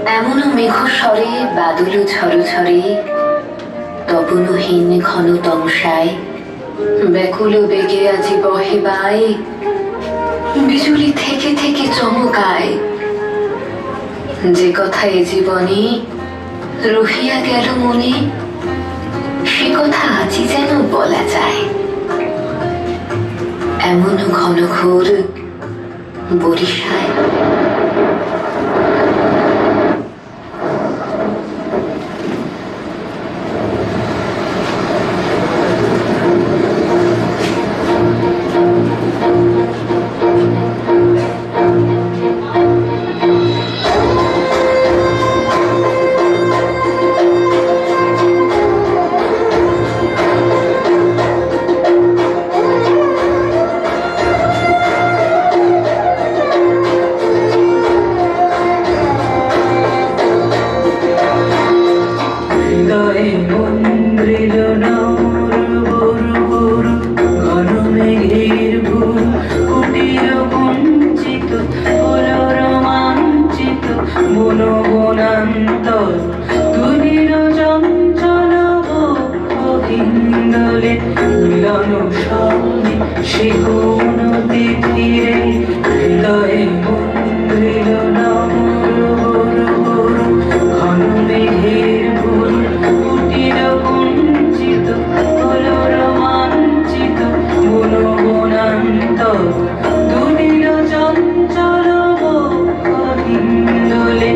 এমনও মেঘস্বরে বাদল ঝরঝরে তপনহীন ঘন তমসায় ব্যাকুল বেগে আজি বহে বায় বিজুলি থেকে থেকে চমকায় যে কথা এ জীবনে রহিয়া গেল মনে সে কথা আজি যেন বলা যায় এমন ঘন ঘোর বরিশায়। মিলন সঙ্গে সে কোন তিথিরে হৃদয়ে মন্দির ঘন মেঘের ভুল কুটির বঞ্চিত হল রোমাঞ্চিত বনবনান্ত দুনির চঞ্চল হিন্দোলে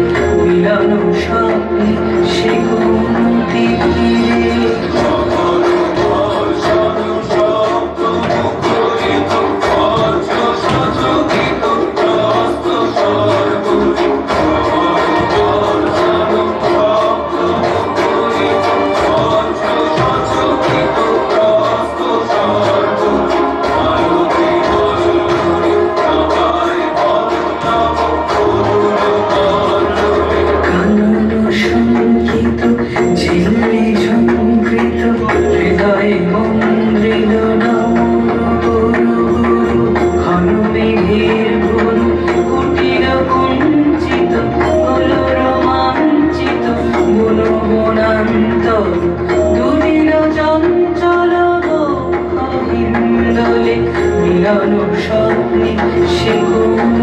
মিলন সঙ্গে সে কোন তিথিরে। মিলন স্বপ্নে সে কোন